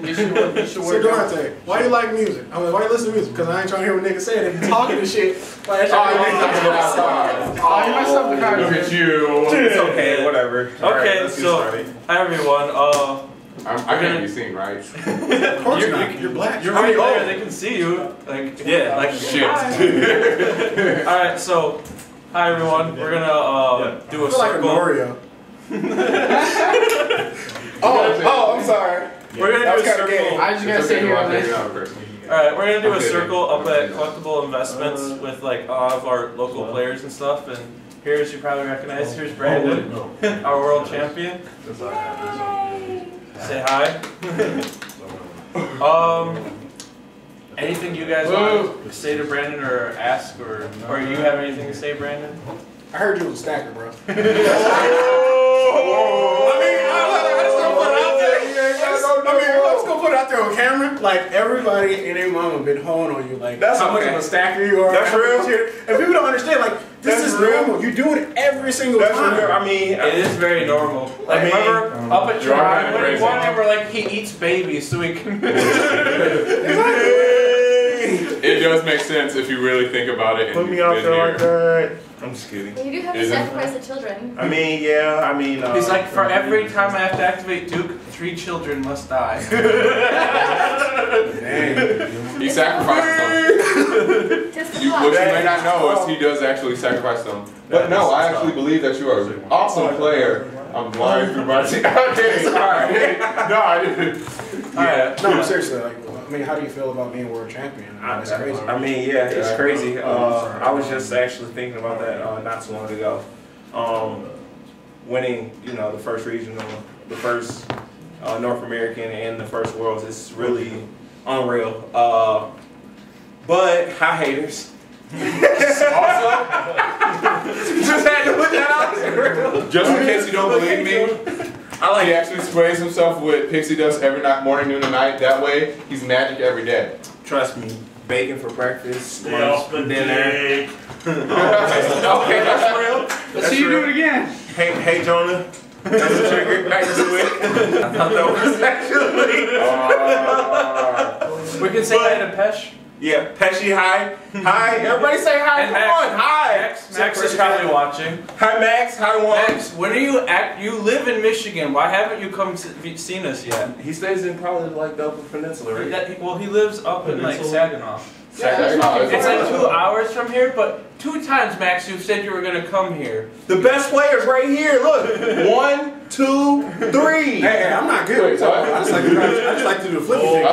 You should work. So Duarte, why you like music? I mean, why you listen to music? Because I ain't trying to hear what niggas saying. They be talking and shit. Like, you messed up the card. Look at you. It's okay, whatever. Okay, so hi everyone. I can't be seen, right? Of course not. You're black. You're right there. They can see you. Like like shit. All right, so hi everyone. We're gonna do a I feel like a circle. Mario. oh, I'm sorry. We're gonna do a circle. I just gotta sit here on this. Alright, we're gonna do a circle up at Collectible Investments with like all of our local players and stuff. And here's, you probably recognize, here's Brandon, our world champion. Say hi. Anything you guys want to say to Brandon or ask, or you have anything to say, Brandon? I heard you was a stacker, bro. Let's go put it out there on camera. Like, everybody and their mama been honing on you. Like, That's how much of a stacker you are. That's real. And people don't understand, like, this is normal. You do it every single time. Real. I mean, it is very normal. Like, remember up at Tribe when he won, they were like, he eats babies so he can. It does make sense if you really think about it. Put me out there like that. I'm just kidding. You do have to sacrifice the children. I mean, yeah, I mean... He's like, for every time I have to activate Duke, 3 children must die. Dang. He sacrifices them. What you may not know is he does actually sacrifice them. But no, I actually believe that you are an awesome player. I'm blind through my team. Okay, sorry. No, I didn't. Alright. No, seriously, like, I mean, how do you feel about being world champion? I mean, it's crazy. I mean, yeah, it's crazy. I was just actually thinking about that not too long ago. Winning, you know, the first regional, the first North American, and the first Worlds is really unreal. But hi, haters. Also, just had to put that out there. Just in case you don't believe me, he actually sprays himself with pixie dust every night, morning, noon, and night. That way, he's magic every day. Trust me, bacon for breakfast, lunch, for dinner. Okay, that's real. Let's see you do it again. Hey, Jonah. That's a trigger. I thought that was actually. We can say hi to Pesh. Yeah, Pesci, hi. Hi, everybody say hi. And Come on, hi. Max is probably watching. Hi, Max. Hi, Juan. Max, when are you you live in Michigan? Why haven't you come seen us yet? He stays in probably like the Upper Peninsula, right? Well, he lives up in like Saginaw. Yeah, it's like 2 hours from here, but 2 times, Max, you said you were gonna come here. The best players right here. Look, 1, 2, 3. Hey, I'm not good. Wait, what? I just like to do the flippy thing.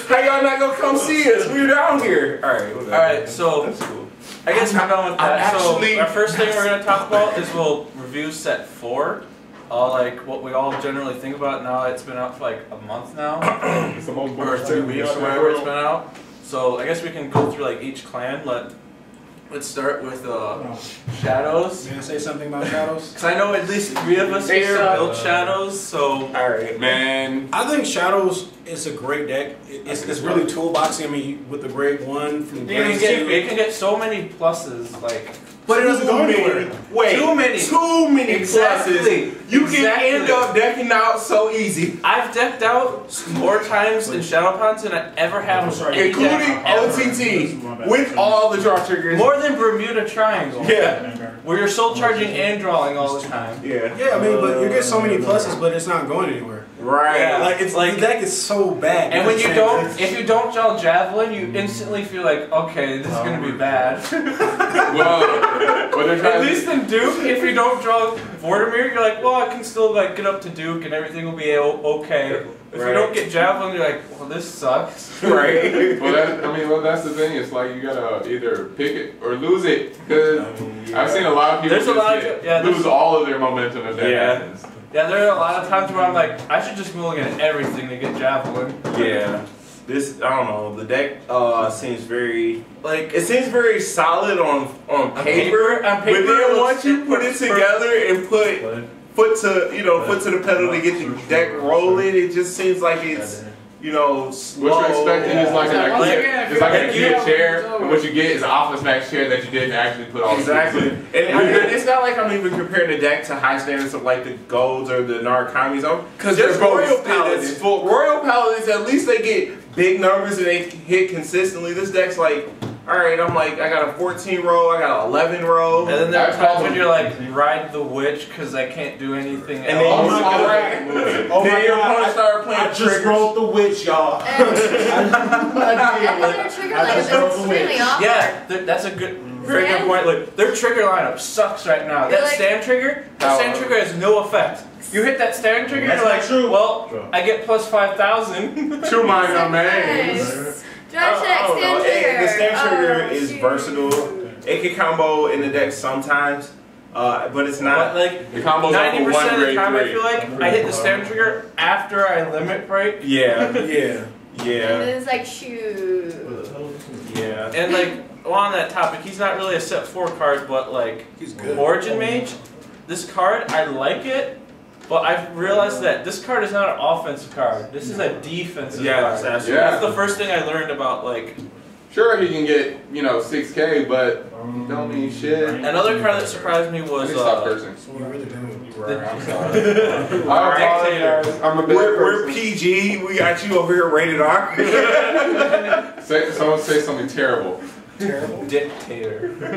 How y'all not gonna come see us? We're down here. All right, so that's cool. I guess we're done with that. So our first thing we're gonna talk about is we'll review set 4. Like what we all generally think about now. It's been out for like a month now, or 2 weeks or whatever it's been out. So I guess we can go through like each clan. Let's start with Shadows. You gonna say something about Shadows? Because I know at least 3 of us here build Shadows. So alright, man. I think Shadows is a great deck. It's really toolboxy. I mean, with the grade 1 from the it can get so many pluses, like. But it doesn't go anywhere. Wait, too many pluses. You can end up decking out so easy. I've decked out more times in Shadow Ponds than I ever have, including OTT, with all the draw triggers. More than Bermuda Triangle. Yeah. Where you're soul charging and drawing all the time. Yeah. Yeah, I mean, but you get so many pluses, but it's not going anywhere. Right. Yeah. Like it's like the deck is so bad. And when you don't, if you don't draw Javelin, you instantly feel like, okay, this is gonna be bad. Well, at least in Duke, if you don't draw Vortimir, you're like, well, I can still like get up to Duke and everything will be okay. If you don't get Javelin, you're like, well, this sucks. Right. Well, that's the thing. It's like you gotta either pick it or lose it. Because I've seen a lot of people lose all of their momentum if that happens. Yeah, there are a lot of times where I'm like, I should just be looking at everything to get Javelin. Yeah. This, I don't know, the deck seems very, it seems very solid on paper, but then once you put it together and put foot to the pedal to get the deck rolling, it just seems like it's you know, slow. What you're expecting is like an IKEA chair, and what you get is an Office Max chair that you didn't actually put all exactly. And it's not like I'm even comparing the deck to high standards of like the golds or the Narakamis. Because there's Royal Paladins. Royal Paladins, at least they get big numbers and they hit consistently. This deck's like, alright, I'm like, I got a 14 row, I got an 11 row. And then there are times when you're like, ride the witch because I can't do anything and then else. Then your opponent started playing I just rolled the witch, y'all. And their trigger lineup is extremely awkward. Yeah, that's a very good point. Like, their trigger lineup sucks right now. You're That like, stand trigger has no effect. You hit that stand trigger, you're like, well, I get plus 5,000. Two minor mains. Drive check, stand trigger. The stand trigger is versatile. It can combo in the deck sometimes, but it's not. But like the combos 90% of the time, I grade feel like I hit the stand trigger after I limit break. Yeah. And then it's like, shoot. Yeah. And like, well, on that topic, he's not really a set 4 card, but like, He's good. Origin Mage, this card, I like it. But I've realized that this card is not an offensive card. This is a defensive card. That's That's the first thing I learned about, like... Sure, he can get, you know, 6K, but don't mean shit. Another card that surprised me was... Stop cursing. You really do. I'm sorry. I'm a bad We're PG. We got you over here rated R. Someone say something terrible. Terrible. Dictator. Should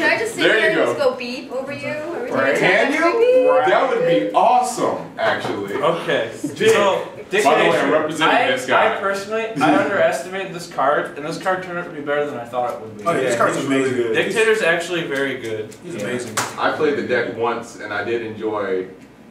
I just sit There here you and go. just go beep over you? Every time Right. you Can talk you? about beep? That would be awesome, actually. Okay. So, By the way, I'm representing this guy. I personally, I underestimated this card, and this card turned out to be better than I thought it would be. Oh, yeah, this card's really good. Dictator's actually very good. He's amazing. I played the deck once, and I did enjoy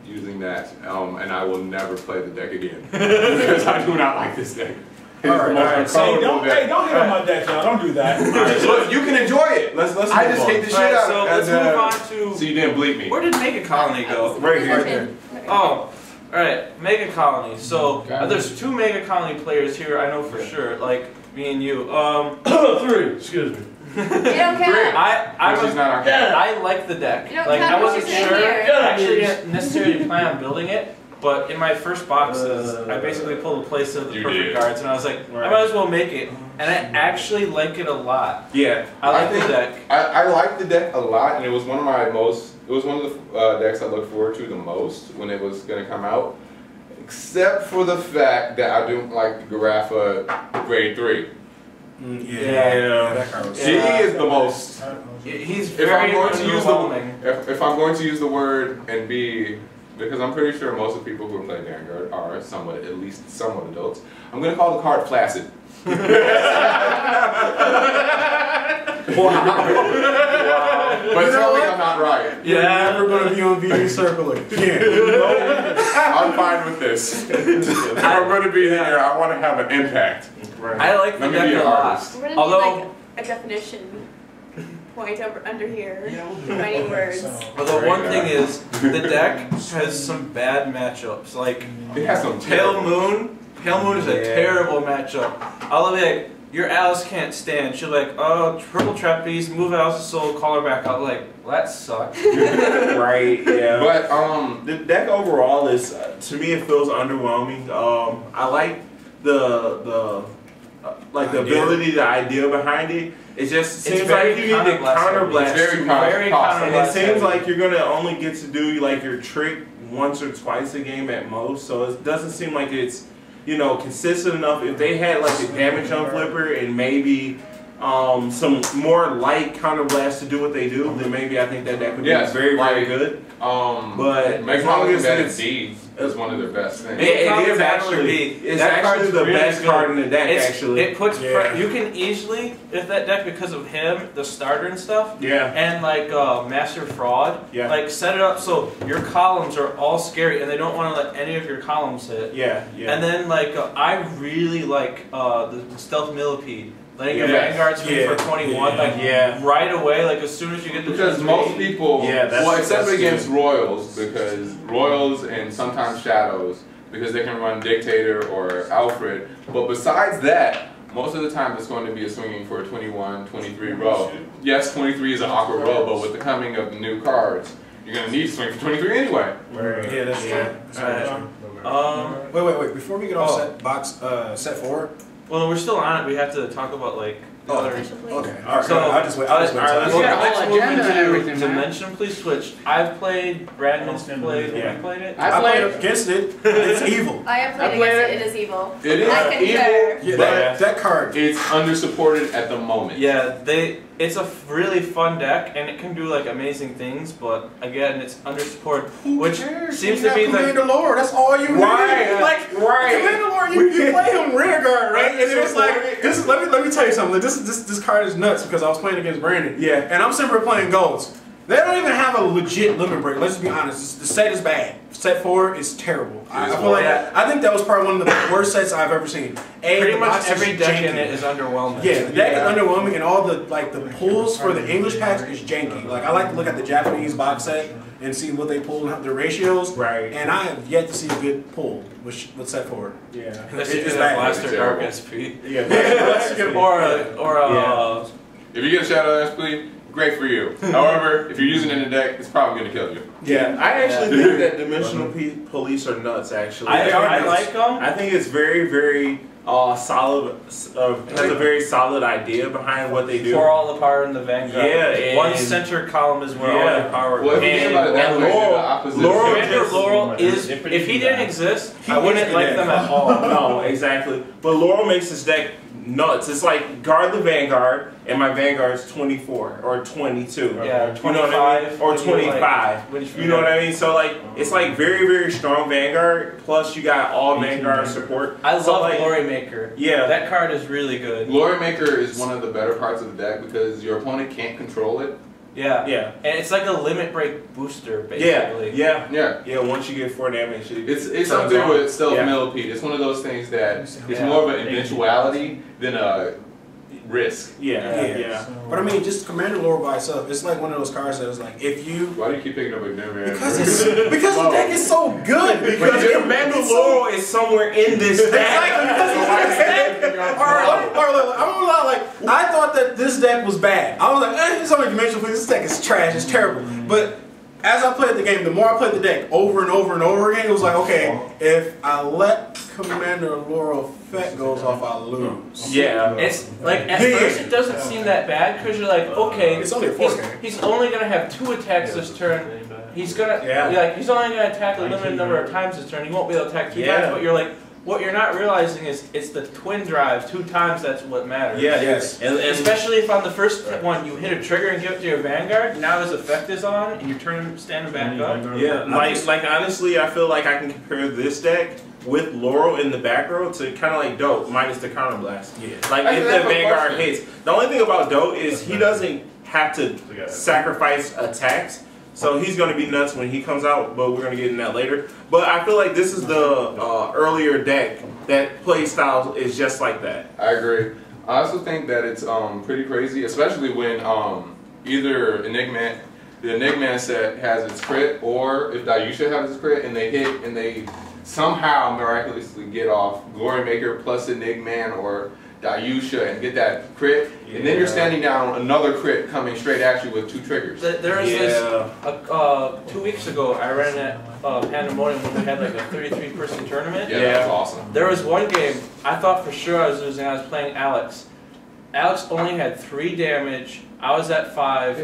using that, and I will never play the deck again because I do not like this deck. Alright, Hey, don't hit on my deck, y'all. Don't do that. Look, you can enjoy it. Let's I just hate the shit Alright, out so of it. let's move on to... So you didn't bleep me. Where did Mega Colony go? Right here. Oh, alright, Mega Colony. So, there's 2 Mega Colony players here, I know for sure, like me and you. 3, excuse me. You don't count. I like the deck. You don't Like, count I wasn't because you're sure, here. I actually didn't necessarily plan on building it, but in my first boxes, I basically pulled a place of the You perfect did. cards, and I was like, I might as well make it. And I actually like it a lot. Yeah. I like the deck. I like the deck a lot, and it was one of my most. It was one of the decks I looked forward to the most when it was going to come out, except for the fact that I don't like the Garafa Grade 3. That card was He is the most. He's If I'm very going to use the underwhelming. if I'm going to use the word and be, because I'm pretty sure most of the people who are playing Vanguard are somewhat, at least somewhat adults, I'm going to call the card flaccid. But tell me I'm not right. You're never going to be on VA Circle again. I'm fine with this. If I'm going to be here, I want to have an impact. I like the Let me be deck an a lot. artist. We're gonna Although- need like a definition point over under here. Fighting words. Although one thing is, the deck has some bad matchups. Like, It has some Pale Moon is a terrible matchup. I'll be like, your Alice can't stand. She'll be like, oh, Purple Trapeze, move Alice's soul, call her back. I'll be like, well, that sucks. Right, yeah. But the deck overall is, to me, it feels underwhelming. I like the ability, the idea behind it. It just seems like you need to counterblast. Very And it seems like you're gonna only get to do like your trick once or twice a game at most. So it doesn't seem like it's, you know, consistent enough. If they had like a damage on flipper and maybe some more light counterblast to do what they do, then maybe I think that would be very, very good. But Make as long as it's D is one of their best things. It is actually, it's actually the best card in the deck. It puts you can easily, if that deck, because of him, the starter and stuff, and like Master Fraud, like set it up so your columns are all scary and they don't want to let any of your columns hit. And then like I really like the Stealth Millipede. Letting your Vanguard swing for 21, right away, like as soon as you get the because most people, well, except against Royals, because Royals and sometimes Shadows, because they can run Dictator or Alfred. But besides that, most of the time it's going to be a swinging for a 21, 23 row. Yes, 23 is an awkward row, but with the coming of the new cards, you're gonna need to swing for 23 anyway. Right. Yeah, that's true. Wait. Before we get off set 4. Well, we're still on it. We have to talk about like the other. Okay. All right. So I'll just wait. let's whole move agenda and everything, into man. Dimension. Please switch. I've played. Bradman's played. Yeah. You played it. I played against it. It's evil. I have played played against it. It is evil. It is I concur. evil, Yeah, but that card. it's undersupported at the moment. Yeah, it's a really fun deck, and it can do like amazing things. But again, it's undersupported, which seems to be the. Commander Lore. That's all you need. Right. Like Commander Lore, you play him rear guard, right? And then it's like this. Let me tell you something. This card is nuts because I was playing against Brandon. Yeah. And I'm simply playing golds. They don't even have a legit limit break. Let's just be honest. The set is bad. Set 4 is terrible. I feel like I think that was probably one of the worst sets I've ever seen. Pretty much every deck in it is underwhelming. Yeah, the deck is underwhelming, and all the pulls for the English packs is janky. Like I like to look at the Japanese box set and see what they pull and their ratios. Right. And I have yet to see a good pull with set 4. Yeah. It's bad. Blaster Dark SP. Yeah. If you get a Shadow SP, great for you. However, if you're using it in a deck, it's probably going to kill you. Yeah, I actually think that Dimensional Police are nuts, actually. I like them. I think it's very, very solid, has a very solid idea behind what they do. Pour all the power in the Vanguard. Yeah, one center column is where all the power Well, if you think about it that way, they're the opposite. Commander Laurel is, if he didn't exist, I wouldn't like them at all. No, exactly. But Laurel makes this deck nuts. It's like guard the Vanguard, and my Vanguard's 24 or 22. Yeah, 25 you know what I mean? Or 25. Like, you know what I mean? So like, it's like very, very strong Vanguard. Plus, you got all Vanguard support. I love like, Glory Maker. Yeah, that card is really good. Glory Maker is one of the better parts of the deck because your opponent can't control it. Yeah, yeah, and it's like a limit break booster, basically. Yeah. Once you get 4 damage, it's something with Stealth Millipede. It's one of those things that it's more of an eventuality than a risk. Yeah. But I mean, just Commander Lore by itself, it's like one of those cards that is like, if you... Why do you keep picking up a new man? Because the deck is so good. Because Commander Lore is somewhere in this deck. I'm gonna lie, like, I thought that this deck was bad. I was like, it's only Dimensional Police, this deck is trash, it's terrible. But as I played the game, the more I played the deck over and over and over again, it was like, okay, if I let Commander Lore effect goes off, I lose. Yeah. It's like, at first it doesn't seem that bad, because you're like, okay, it's only a 4K. He's only going to have 2 attacks this turn. He's gonna, like, he's only going to attack a limited number of times this turn. He won't be able to attack 3 times, but you're like, what you're not realizing is it's the twin drives 2 times. That's what matters. Yeah, yes. And especially if on the first one you hit a trigger and give it to your Vanguard, now his effect is on and you turn him standing back up. Yeah, like honestly, I feel like I can compare this deck with Laurel in the back row to kind of like Dope minus the counter blast. Yeah. Like if the Vanguard hits, the only thing about Dope is he doesn't have to sacrifice attacks. So he's going to be nuts when he comes out, but we're going to get in that later. But I feel like this is the earlier deck that play style is just like that. I agree. I also think that it's pretty crazy, especially when either the Enigman set has its crit, or if Dayusha has its crit, and they hit and they somehow miraculously get off Glory Maker plus Enigman or Dayusha and get that crit, and then you're standing down another crit coming straight at you with 2 triggers. There was this, 2 weeks ago, I ran at Pandemonium when we had like a 33-person tournament. Yeah, that was awesome. There was one game, I thought for sure I was losing. I was playing Alex. Alex only had 3 damage, I was at 5,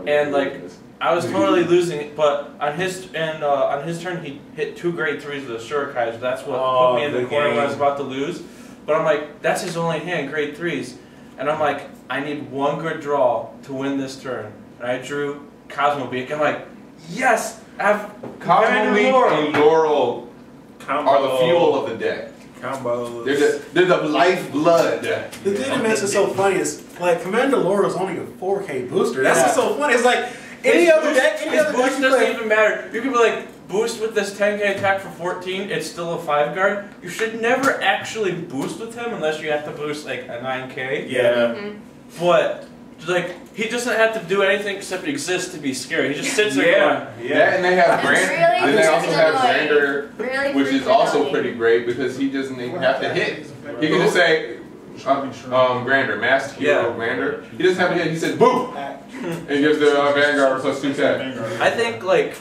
and like, I was totally losing, but on his turn he hit 2 grade 3s with a Shurikais. That's what put me in the corner when I was about to lose. But I'm like, that's his only hand, grade 3s. And I'm like, I need 1 good draw to win this turn. And I drew Cosmobeak. I'm like, yes! I have Cosmobeak and Laurel are the fuel of the deck. Combos. They're the lifeblood. The thing that makes it so funny is, like, Commander Laurel is only a 4K booster. That's what's so funny. It's like, any other deck boost doesn't even matter. You can be like, boost with this 10k attack for 14, it's still a 5 guard. You should never actually boost with him unless you have to boost like a 9k. Yeah. But like, he doesn't have to do anything except exist to be scary. He just sits there going, Yeah, and they have Brand, and they also have Brander, Really which is also pretty great because he doesn't even have to hit. He can just say, Grander, Masked Hero Grander. He doesn't have a hit. He says boo, and he gives the Vanguard +2 attack. I think like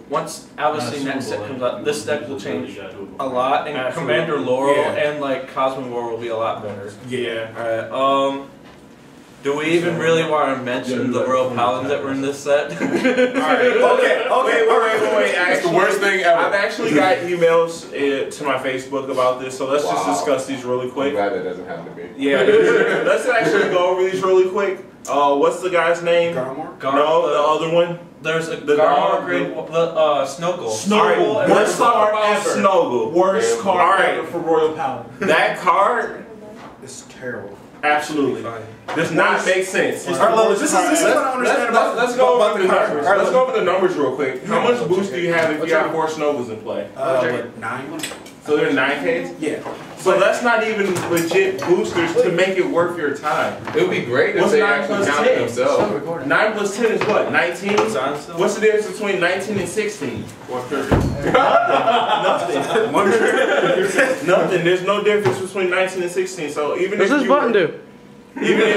once obviously next set comes out, this deck will change a lot, and Commander Laurel and like Cosmo War will be a lot better. Yeah. All right. Do we even really want to mention the Royal Paladins that were in this set? Okay. It's the worst thing ever. I've actually got emails to my Facebook about this, so let's just discuss these really quick. I'm glad that doesn't happen to me. Yeah, let's actually go over these really quick. What's the guy's name? Garmor? No, the other one. There's a Garmor grade, Snoggle. Snoggle. Right, let's talk about Snoggle. Worst card ever for Royal Paladin. That card It's terrible. absolutely does not make sense. This is what I understand about. Let's go over the numbers. Let's go over the numbers real quick. How much boost do you have if you have 4 Snoggles in play? Like 9. So they're 9Ks? Yeah. So that's not even legit boosters to make it worth your time. It would be great if What's they 9 actually plus counted 10? themselves. 9 plus 10 is what? 19? What's the difference between 19 and 16? Nothing. Nothing. There's no difference between 19 and 16. So even if you button do? Even if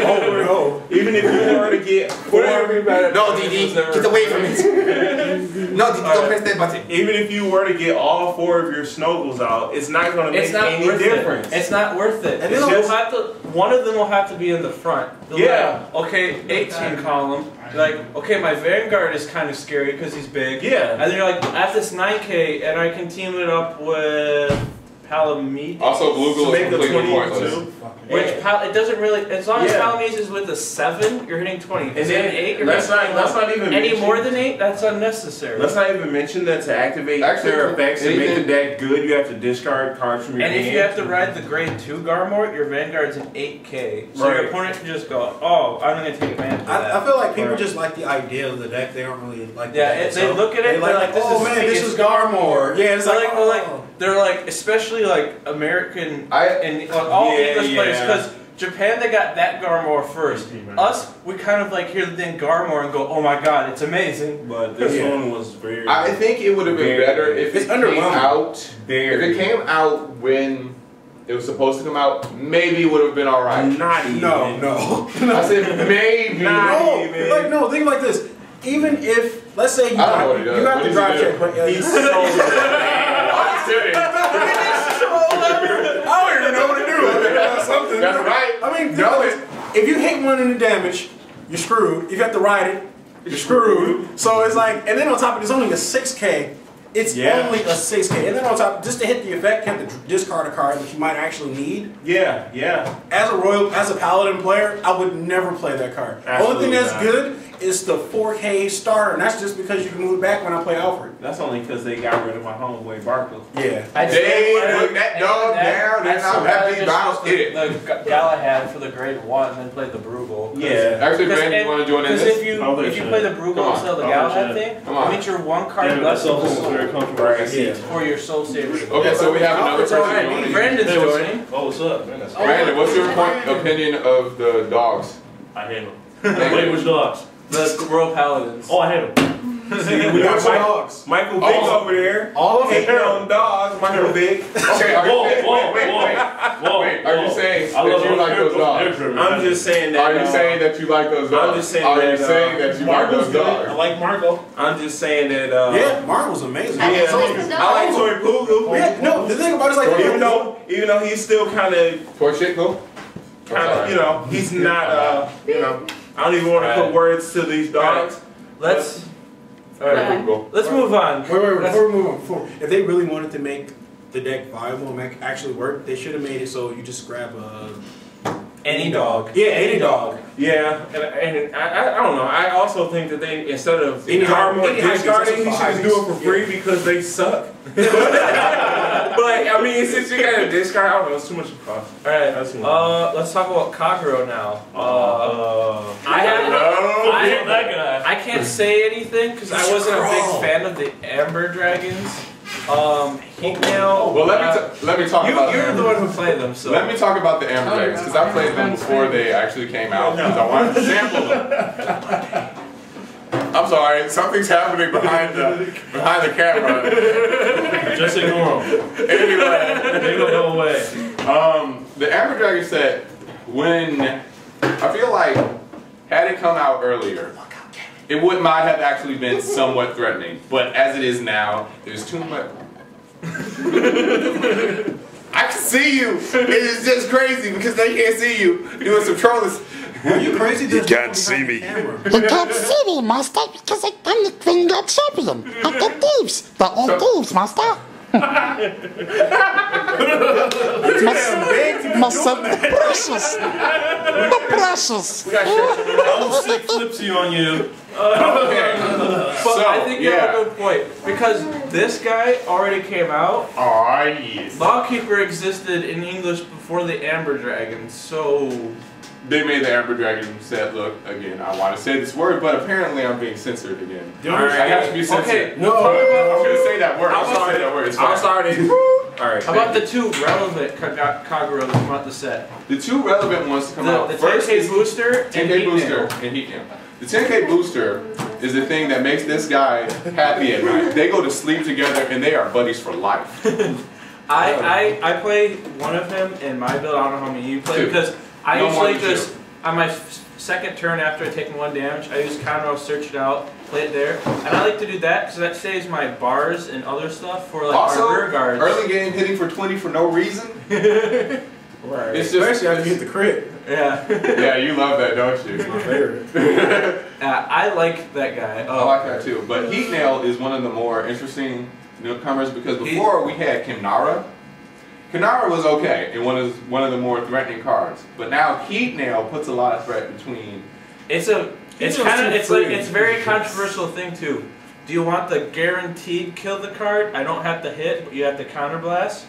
you were to get 4, No, DD, get away from it. No, DD, don't press that button. even if you were to get all 4 of your Snoggles out, it's not going to make any difference. It's not worth it. And You'll then have to, one of them will have to be in the front. They'll Yeah. Like, okay, 18 column. Like, okay, my Vanguard is kind of scary because he's big. Yeah. And then you're like, at this 9K, and I can team it up with Palamede. Also, Bluegill make is the completely 20 pointless. too. Which it doesn't really, as long as Palamede is with a 7, you're hitting 20. And then 8, you're let's hitting not even any mention, more than 8, that's unnecessary. let's not even mention that to activate their effects and make the deck good, you have to discard cards from your And hand. if you have to ride the grade 2 Garmort, your Vanguard's an 8K. So Right. your opponent can just go, oh, I'm going to take advantage of that. I feel like people just like the idea of the deck. They don't really like the deck They look at it, They're they're like, this oh is man, sick, this it's is Garmor. Yeah, it's So like, they're like, especially like American and all Yeah, English players, yeah. because Japan, they got that Garmor first. Us, we kind of like hear the thing Garmor and go, oh my god, it's amazing. But this one was very. I think it would have been better if it came out. If it came out when it was supposed to come out, maybe it would have been alright. Not even. No. I said maybe. No, think like this. Even if, let's say you have the drive check, but He's so I don't even know what to do. Something. That's right. I mean, if you hit one in the damage, you're screwed. If you have to ride it, you're screwed. So it's like, and then on top of it, it's only a 6K. It's only a 6K. And then on top, just to hit the effect, you have to discard a card that you might actually need. Yeah. As a Paladin player, I would never play that card. The only thing that's good is the 4K starter, and that's just because you can move it back when I play Alfred. That's only because they got rid of my homeboy Barkley. Yeah. They put that dog down. That's how happy about it. The Galahad for the grade 1 and then play the Brugal. Yeah. Actually, Ben, you want to join in Because this? if you play the Brugal instead of the Galahad thing, it means you're one card less of for your Soul Saver. Okay, so we have another person joining. Brandon's joining. Oh, what's up, man? Brandon, what's your opinion of the dogs? I hate them. Wait, which dogs? The Royal Paladins. Oh, I hate them. See, we got Michael Vick over there. All of hating on dogs. Michael Vick. Okay, wait. Are you saying that you like those dogs? I'm just saying that. Are you saying that you like those dogs? I'm just saying Are that. you saying that you like those dogs? I like Marco. I'm just saying that. Yeah, Mark was amazing. I Yeah, like the I like Tory Poogle. Yeah, no, the thing about it is like, Even though he's still kind of, Toy shit, go? you know, he's not, you know, I don't even want to put words to these dogs. Let's Let's move on. Wait, before we move on, if they really wanted to make the deck viable and actually work, they should have made it so you just grab any dog. Yeah, any dog. Yeah, and I don't know. I also think that they, instead of Any Garmor high discarding, he should just do it for free because they suck. But I mean, since you got a discard, I don't know, it's too much of a cost. Alright, let's talk about Kagero now. I can't say anything because I wasn't a big fan of the Amber Dragons. Heat Nail. Well, let me talk about You're them. the one who played them, so. Let me talk about the Amber Dragons because I played them before they actually came out because I wanted to sample them. I'm sorry, something's happening behind the camera. Just ignore them. Anyway, They gonna go away. The Amber Dragon set, when I feel like had it come out earlier, it might have actually been somewhat threatening. But as it is now, there's too much. I can see you. It is just crazy because they can't see you doing some trolling. Are you crazy? You can't see me. You can't see me, master, because I'm the Vanguard champion. I got thieves. They're all thieves, master. Master, the precious. The precious. We got shit flipsy on you. Okay. But I think you have a good point. Because this guy already came out. Oh, yes. Lawkeeper existed in English before the Amber Dragon, so... They made the Amber Dragon set, look, again, I want to say this word, but apparently I'm being censored again. I have to be censored. Okay, no. I'm going to say that word. I'm going to say that word. It's I'm sorry. Alright. How about the two relevant Kagura that come out the set? The two relevant ones to come out. The First 10K booster 10K booster and Heat Nail. The 10K booster is the thing that makes this guy happy at night. They go to sleep together and they are buddies for life. I play one of him in my build. I don't know how many you play because I usually just on my second turn after I take one damage, I use counter, search it out, play it there, and I like to do that because that saves my bars and other stuff for like also, our rear guards. Early game hitting for 20 for no reason. Right. It's just, especially after you hit the crit. Yeah. Yeah, you love that, don't you? It's my favorite. I like that guy. I like that too. But Heat Nail is one of the more interesting newcomers because before we had Kimnara. Kimnara was okay and one of the more threatening cards, but now Heat Nail puts a lot of threat between. It's very controversial thing too. Do you want the guaranteed kill the card? I don't have to hit, but you have to counterblast.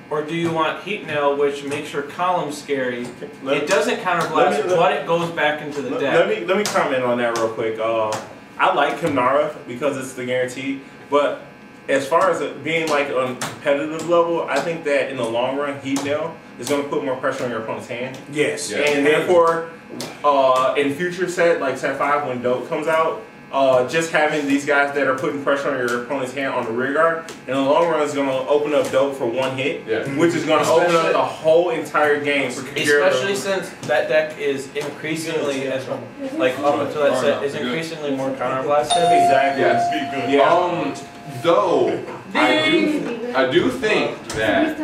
Or do you want Heat Nail, which makes your column scary? It doesn't counterblast, but it goes back into the deck. Let me comment on that real quick. I like Kimnara because it's the guarantee, but as far as it being like on competitive level, I think that in the long run, Heat Nail is going to put more pressure on your opponent's hand. Yes. Yeah. And therefore, in future set, like set 5 when Dope comes out, just having these guys that are putting pressure on your opponent's hand on the rear guard, in the long run is going to open up Dope for one hit, which is going to open up the whole entire game. For especially since that deck is increasingly, as like up until that set, is increasingly more counterblast heavy. Exactly. Yes. Though I do think that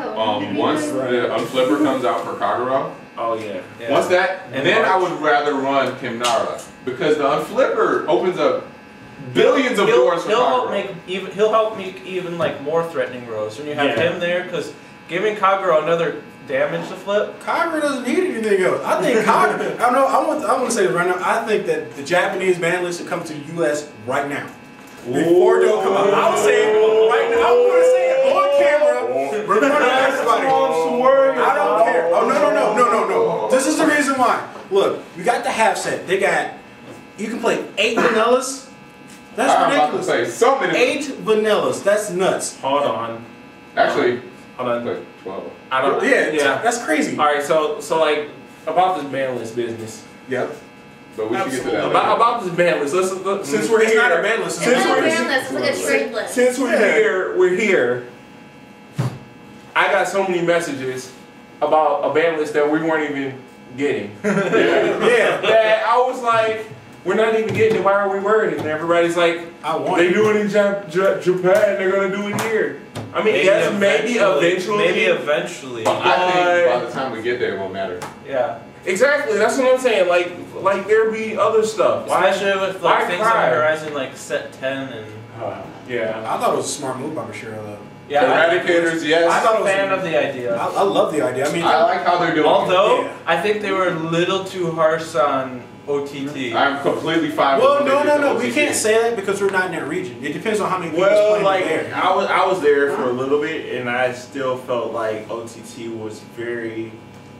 once the Unflipper comes out for Kagura, once that, and then I would rather run Kimnara because the Unflipper opens up billions of doors for Kagura. He'll help make even like more threatening rows when you have him there because giving Kagura another damage to flip. Kagura doesn't need anything else. I think Kagura. I want to say this right now. I think that the Japanese ban list should come to the U.S. right now. Before Dope come out, I was saying right now. I want to say it on camera, in front of everybody. I don't care. Oh no. This is the reason why. Look, we got the half set. They got. You can play 8 vanillas. That's ridiculous. About to say so many. 8 vanillas. That's nuts. Hold on. Actually, hold on. Like 12. I don't. Yeah. That's crazy. All right. So like about this ban list business. Yep. But we should get to that. About this ban list. Since we're here, not a ban list. It's not a ban list. It's like a straight list. Since we're here. I got so many messages about a ban list that we weren't even getting. That I was like, we're not even getting it. Why are we worried? And everybody's like, they do it in Japan. They're gonna do it here. I mean, maybe eventually. But I think by the time we get there, it won't matter. Yeah. Exactly. That's what I'm saying. Like there'll be other stuff. Especially with like things on the horizon, like set 10 and. I thought it was a smart move by Bashir though. Yeah, Eradicators, yes. I'm a fan of the idea. I love the idea. I mean, I like how they're doing although, I think they were a little too harsh on OTT. I'm completely fine with it. Well, no. We can't say that because we're not in that region. It depends on how many people playing there. I was there for a little bit, and I still felt like OTT was very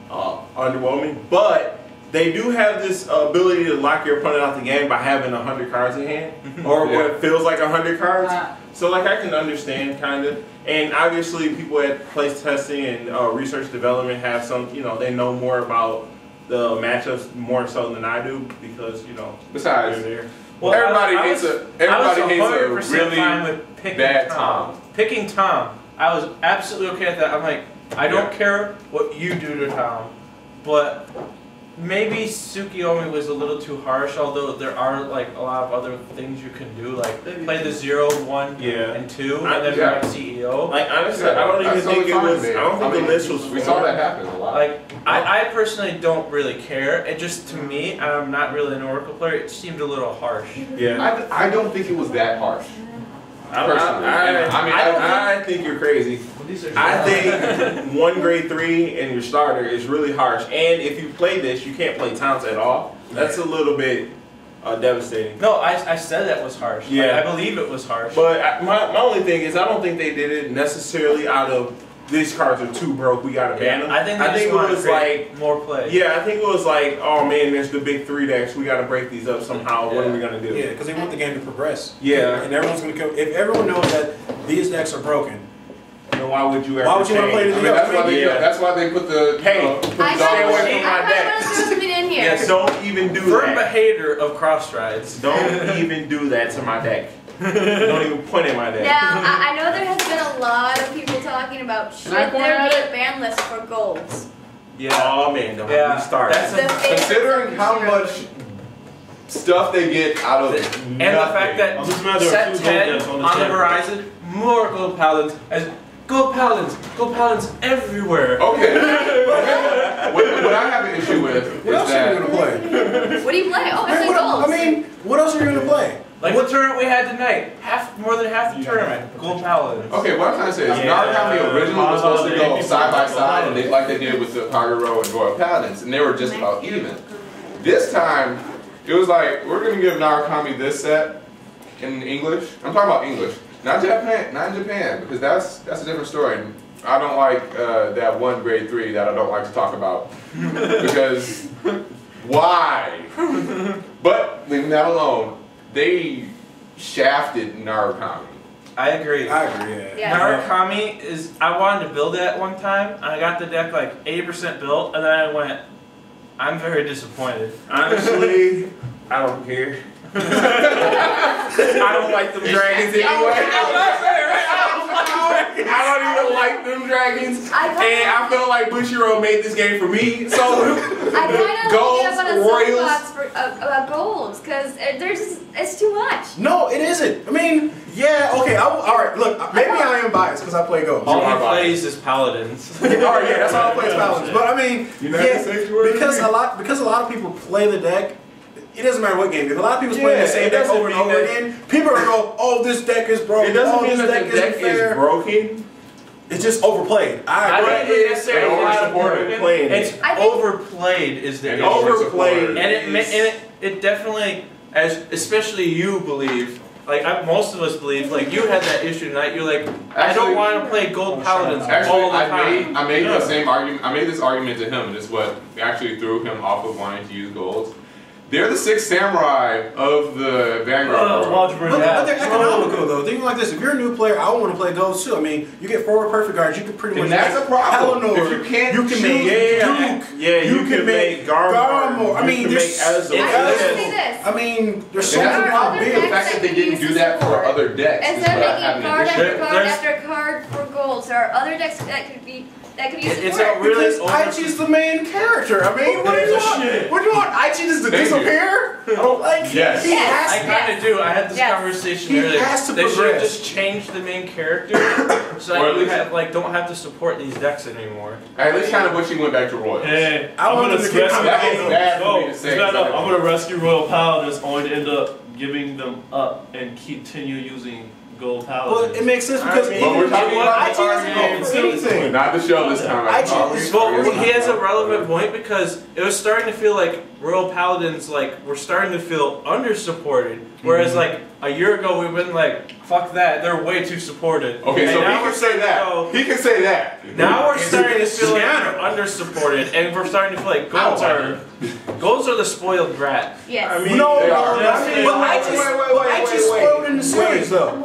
underwhelming. But they do have this ability to lock your opponent out the game by having 100 cards in hand, or what feels like 100 cards. So like I can understand kind of, and obviously people at place testing and research development have some, they know more about the matchups more so than I do because besides they're there. Well, everybody hates a really fine with picking bad Tom. Picking Tom, I was absolutely okay with that. I'm like, I don't care what you do to Tom, but maybe Tsukiyomi was a little too harsh, although there are like a lot of other things you can do, like play the 0, 1, and 2, and then grab CEO. Like honestly, I don't even think it was. I don't think the list was. We saw that happen a lot. Like I personally don't really care. It just to me, I'm not really an Oracle player. It seemed a little harsh. Yeah. I don't think it was that harsh. I think you're crazy. I think 1 grade 3 and your starter is really harsh. And if you play this, you can't play Towns at all. That's a little bit devastating. No, I said that was harsh. Yeah. Like, I believe it was harsh. But my only thing is I don't think they did it necessarily out of these cards are too broke, we gotta ban them. I think it was like more play. Yeah, I think it was like, oh man, there's the big 3 decks, we gotta break these up somehow. What are we gonna do? Yeah, because they want the game to progress. Yeah. And everyone's gonna come. If everyone knows that these decks are broken, then why would you ever? Why would you want to play anything else? That's why they put the stay away from my decks. Something in here. Yes, don't even do Firm that. hater of cross rides. Don't even do that to my deck. Don't even point at my deck. Now, I know there has been a lot of people talking about should there be a ban list for golds. Yeah. Oh man, don't get me started. Considering how much stuff they get out of it, and the fact that set 10 on the horizon, more gold paladins, as gold paladins everywhere. Okay. What I have an issue with is what else are you gonna play? What do you play? Oh, I play golds. I mean, what else are you gonna play? Like what tournament we had tonight, more than half the tournament, gold paladins. Okay, what I'm trying to say is Narukami originally was supposed to go side by side, and like they did with the Kagero and Royal Paladins, and they were just about even. This time, it was like we're gonna give Narukami this set in English. I'm talking about English, not Japan, because that's a different story. And I don't like that 1 grade 3 that I don't like to talk about because why? But leaving that alone. They shafted Narukami. I agree. Yeah. Narukami is. I wanted to build it at one time. I got the deck like 80% built, and then I went. I'm very disappointed. Honestly, I don't care. I don't like them dragons anyway. I don't even like them dragons. And I feel like Bushiroad made this game for me. So I kind of get up on a soapbox about golds because it's too much. No, it isn't. I mean, yeah, okay. All right, look, maybe I am biased because I play golds. All he plays is paladins. All right, yeah, that's all I play is paladins. But I mean, because a lot of people play the deck. It doesn't matter what game. If a lot of people's playing the same deck over and over again, people are going to go, oh, this deck is broken. It doesn't mean that the deck is broken. It's just overplayed. I agree. It's overplayed is the issue. Overplayed. And it definitely, especially you believe, like most of us believe, like you had that issue tonight. You're like, I don't want to play gold paladins all the time. I made the same argument. I made this argument to him, and it's what actually threw him off of wanting to use golds. They're the 6 samurai of the Vanguard. But they're economical though. Think like this: if you're a new player, I want to play golds too. I mean, you get 4 perfect guards. You can pretty much. And that's a problem. Eleanor, if you can't, you can make Duke. You can make Garmor. I mean, there's. I mean, there's so many problems. The fact that they didn't do that for other decks. Instead of making card after card after card for golds, there are other decks that could use support. It's a really Aichi's the main character. I mean, what do you want? What do you want? Aichi just to disappear? I don't like. Yes. I kind of do. I had this conversation earlier. They should have just changed the main character so that you don't have to support these decks anymore. I at least kind of wish he went back to Royal. Hey, I'm gonna rescue Royal Paladins only to end up giving them up and continue using gold paladins. Well, it makes sense because we're talking about anything. Not the show this time. He has a relevant point because it was starting to feel like Royal Paladins were starting to feel under-supported. Whereas a year ago we've been like, fuck that, they're way too supported. Okay, so he can say that. He can say that. Now we're starting to feel like they're under-supported, and we're starting to feel like golds are the spoiled brat. Yes. I mean, no, but Aichi's spoiled in the series though.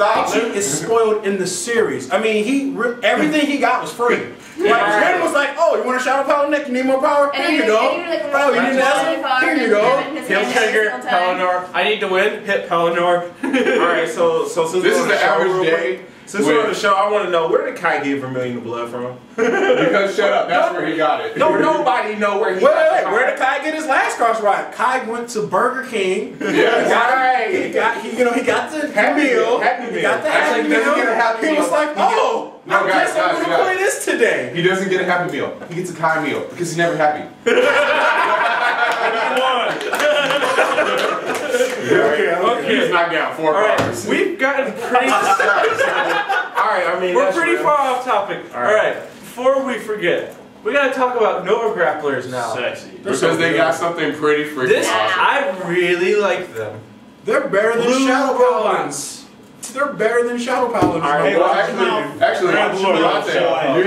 Aichi is spoiled in the series. I mean, everything he got was free. Ren was like, oh, you want a Shadow Paladin neck? You need more power? Here you go. Oh, you need that? Here you go. He'll trigger Pelennor. I need to win. Hit Pelennor. Alright, so since this is the average day. Since we're on the show, I want to know, where did Kai get Vermilion of Blood from? Because shut up, that's where he got it. No, nobody know where he Wait, got it. where did Kai get his last cross ride? Kai went to Burger King. Yeah, He got the Happy meal. Meal. Happy He Meal. got the Actually, Happy he doesn't Meal. get a Happy He Meal. was like, oh, No, I guess I'm going to play this today. He doesn't get a Happy Meal. He gets a Kai meal because he's never happy. Okay. He's knocked down 4 bars. We've gotten pretty. Alright, I mean, We're pretty far off topic. Alright, before we forget, we gotta talk about Nova Grapplers now. Sexy. Because they got something pretty freaking awesome. I really like them. They're better than Blue Shadow Paladins. Paladins. They're better than Shadow Paladins. Alright, well, actually, you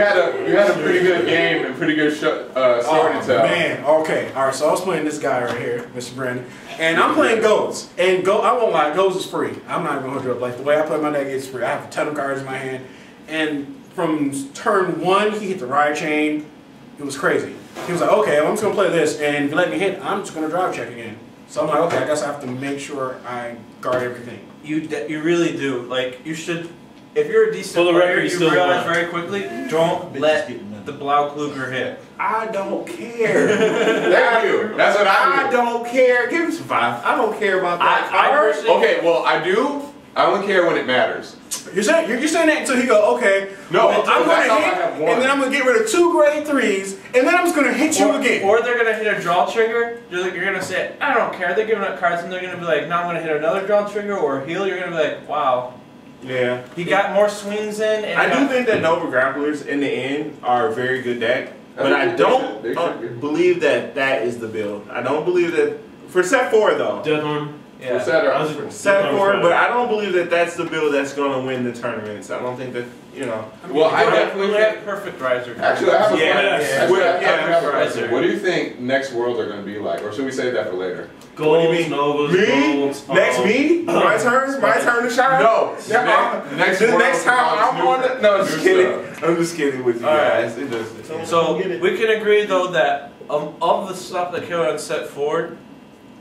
had a pretty good game and pretty good story to tell. Man, okay. Alright, so I was playing this guy right here, Mr. Brandon. And I'm playing Goats. And I won't lie, Goats is free. I'm not even going to hold you up. Like, the way I play my deck is free. I have a ton of cards in my hand. And from turn 1, he hit the Riot Chain. It was crazy. He was like, okay, well, I'm just going to play this. And if you let me hit, I'm just going to drive check again. So I'm like, okay, I guess I have to make sure I guard everything. You really do. Like, you should, if you're a decent For the player, record, you still realize won. very quickly, don't let the Blaukluger hit. I don't care. Thank you. That's what I do. don't care. Give me some 5. I don't care about that. I personally, Okay, well, I do. I only care when it matters. You're saying that until he go, okay, No, well, I'm that's going how to I hit, have one. and then I'm going to get rid of 2 grade 3s, and then I'm just going to hit you again. Or they're gonna hit a draw trigger. You're gonna say, I don't care. They're giving up cards, and they're gonna be like, now I'm gonna hit another draw trigger or heal. You're gonna be like, wow, Yeah. he got more swings in. And I do think that Nova Grapplers in the end are a very good deck, but I don't believe that that is the build. I don't believe that for set 4 though. Deadhorn. Yeah. Set 4, but I don't believe that that's the build that's going to win the tournaments. I don't think that, you know. Well, I definitely have think. perfect riser. Actually, I have a Yeah, question. yeah. I have a question. What do you think next Worlds are going to be like? Or should we save that for later? Golds, Novas, Me? Golds. Next me? My turn? My turn to shine? No. Next time I'm on it? No, I'm just kidding. I'm just kidding with you guys. It doesn't. So we can agree though that of the stuff that came on set forward,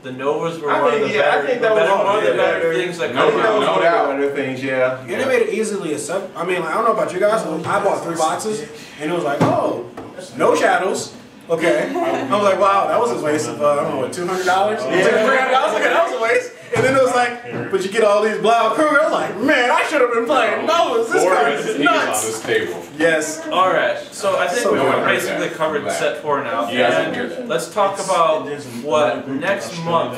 the Novas were one of the better things that No came out. doubt. Other things, yeah. And they made it easily acceptable. I mean, like, I don't know about you guys. I bought 3 boxes, and it was like, oh, no shadows. Okay. I was like, wow, that was a waste of, I don't know, what, $200? $200? Okay, that was a waste. And then it was like, but you get all these Blau Crew. I was like, man, I should have been playing Novas. This card is nuts. On this table. Yes. Alright, so I think So we've no one heard basically that. covered set 4 now. You guys didn't hear And that. let's talk about what next month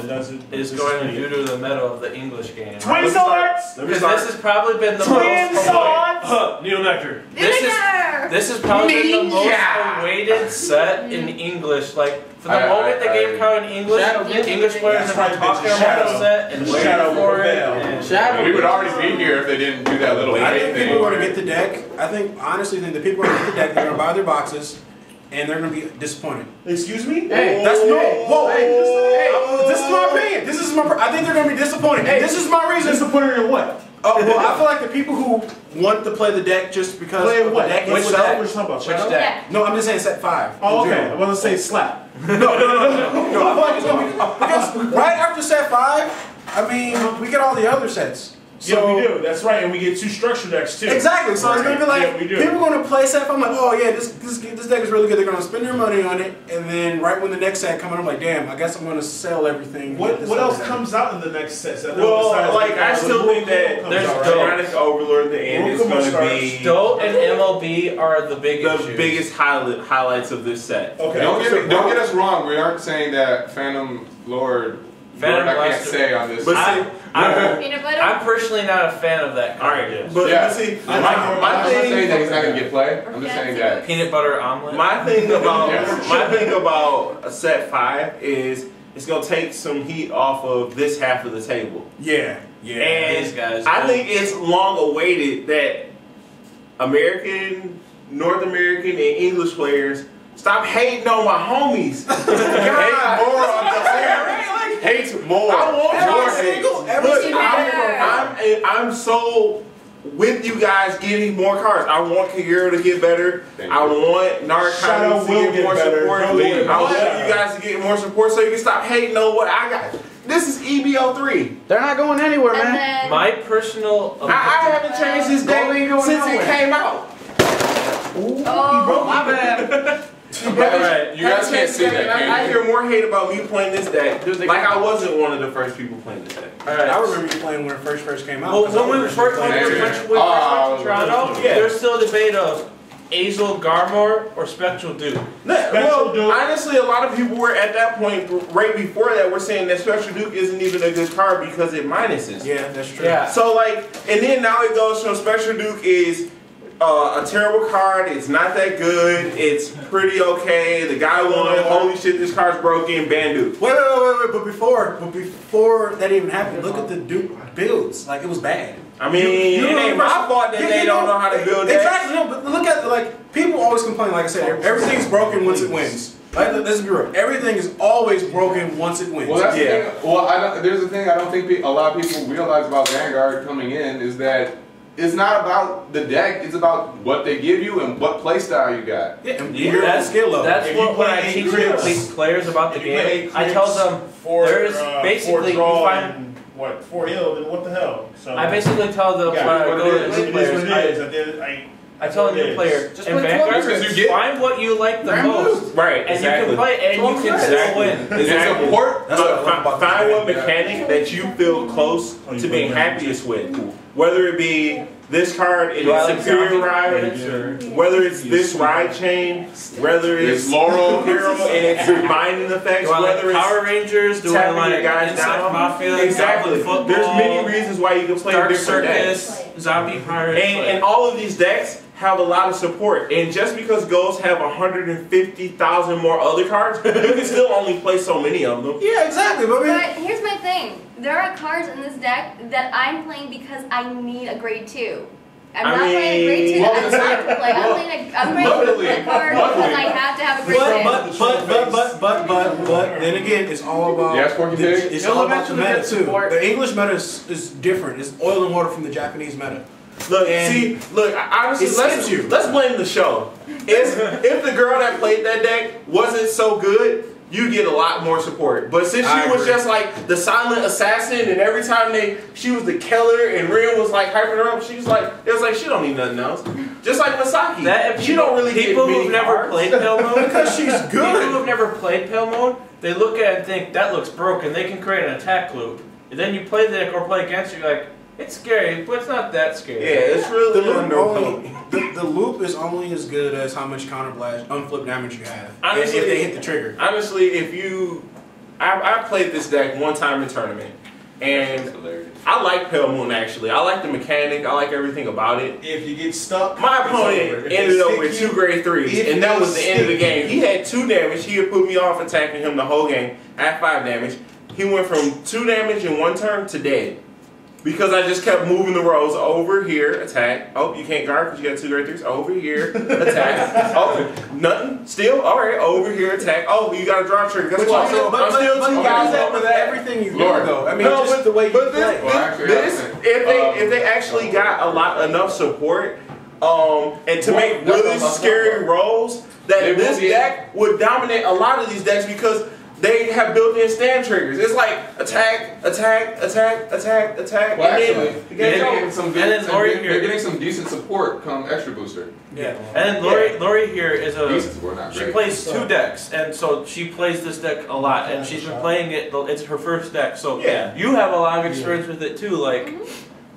is going to do to the meta of the English game. Twin Swords! Because this has probably been the Twin most Swords! Neo Nectar. This has probably been the most awaited set in English. Like, from the moment the game came out in English, English players have been talking about the set and waiting for it. And We would already be here if they didn't do that little I wait think thing. people are going to get the deck. I think, honestly, the people are going to get the deck. They're going to buy their boxes, and they're going to be disappointed. Excuse me? Hey, that's whoa. This is my opinion. This is my. I think they're going to be disappointed. And this is my reason. Disappointed in what? Well, I feel like the people who want to play the deck just because Play of what? the deck Which itself. deck? What you talking about? which Shadow? deck? No, I'm just saying set 5. Oh, in okay. general. I want to say slap. No. I feel like it's going to be because right after set 5, I mean, we get all the other sets. Yeah, we do. That's right, and we get 2 structure decks too. Exactly. So it's gonna be like Yeah, we do. people are gonna play set. I'm like, oh yeah, this deck is really good. They're gonna spend their money on it, and then right when the next set comes, I'm like, damn, I guess I'm gonna sell everything. What else comes out in the next set? Well, like I still think that there's Tyrannic Overlord at the end is going to be Stoat and MLB are the big issues. biggest highlights of this set. Okay. Don't get us wrong. We aren't saying that Phantom Lord. Phantom I can't Blaster. say on this. But see, Peanut butter? I'm personally not a fan of that all card. right, but Yeah. see, I'm my not saying that thing, he's not gonna get play. I'm just saying that. Peanut butter omelet. my thing about Yes. my thing about a set 5 is it's gonna take some heat off of this half of the table. Yeah. These guys. I think it's long awaited that American, North American, and English players stop hating on my homies. Hate more on the Hate more. I want Every more single- hate. every Look, single I'm so with you guys getting more cards. I want Kagero to get better. Thank I you. want Narcotics to will get get more better. support. Don't leave. I want you guys to get more support so you can stop hating on what I got. This is EBO3. They're not going anywhere, And man. then My personal. I haven't changed this deck since it came out. oh, My bad. Alright, You guys can't see that, can I you? hear more hate about me playing this deck. Like I wasn't one of the first people playing this deck. Alright. I remember you playing when it first came out. Well, 'cause I when we remember first you playing went it. to Toronto, Yeah. there's still a debate of Azel Garmor or Spectral Duke. Well, honestly, a lot of people were at that point, right before that, were saying that Spectral Duke isn't even a good card because it minuses. Yeah, that's true. Yeah. So like, and then now it goes from Spectral Duke is a terrible card. It's not that good. It's pretty okay. The guy won. Holy shit, this card's broken. Ban Duke. Wait. But before that even happened, look at the Duke builds. Like it was bad. I mean, it ain't my fault that they don't know how to build decks. Exactly. No, but look at like people always complain. Like I said, everything's broken once it wins. Like, let's be real. Everything is always broken once it wins. Well, that's the thing. Well, there's a thing I don't think a lot of people realize about Vanguard coming in is that it's not about the deck. It's about what they give you and what playstyle you got. Yeah, and That's skill level. That's If you what when I play teach Eclipse- players about the If you play game. I tell them there's basically you draw find. and what 4 ill, then what the hell? So I basically tell them when yeah, I go to new it players. is what it is. I tell a It new is. player Just in play Vanguard, 12 because you get- find what you like the most, Right, and you can play and you can still win. Exactly. Support. That's what I love about Find the what mechanic that you feel close to being happiest with. Whether it be this card in Do I its like superior zombie ride, cards, or- whether it's this ride chain, whether it's Laurel. Hero and its binding effects, Do I whether like it's Power Rangers? Do I tapping like your guys Insect down. Mafia? Exactly. Football, There's many reasons why you can play Dark different decks. Circus, Zombie Pirates. And all of these decks have a lot of support. And just because Ghosts have 150,000 more other cards, you can still only play so many of them. Yeah, exactly. But, but here's my thing. There are cards in this deck that I'm playing because I need a grade 2. I'm not playing a grade 2 that I have to play. I'm playing a card because I have to have a grade 2. But then again, it's all about it's all about the meta too. The English meta is different. It's oil and water from the Japanese meta. Look, honestly, let's blame the show. If the girl that played that deck wasn't so good, you get a lot more support. But since she was just like the silent assassin, and every time she was the killer, and Rin was like hyping her up, she was like, it was like she don't need nothing else. Just like Masaki, she don't really get people many who've never cards. played Pale Moon because she's good. People who've never played Pale Moon, they look at it and think that looks broken. They can create an attack loop, and then you play the deck or play against you, you're like. It's scary, but it's not that scary. Yeah, it's really the loop is only as good as how much counterblast, unflip damage you have. Honestly, if they hit the trigger. Honestly, I played this deck one time in tournament, and I like Pale Moon actually. I like the mechanic. I like everything about it. If you get stuck, my opponent ended up with 2 grade 3s, and that was the end of the game. He had 2 damage. He had put me off attacking him the whole game at 5 damage. He went from 2 damage in 1 turn to dead. Because I just kept moving the rows over here, attack. Oh, you can't guard because you got 2 grade 3s. Over here, attack. Oh, nothing. Still, all right. Over here, attack. Oh, you got a draw trigger. Guess what? I'm still 2 guys that with everything you do, though. I mean, no, just the way you play. If they actually got enough support, and to make really scary rolls, that this deck would dominate a lot of these decks because they have built-in stand triggers. It's like attack, attack, attack, attack, attack. Well, and actually, then they're getting some decent support come Extra Booster. Yeah, and then Lori here is she plays 2 decks, and so she plays this deck a lot, and she's been playing it. It's her first deck, so you have a lot of experience with it too. Like,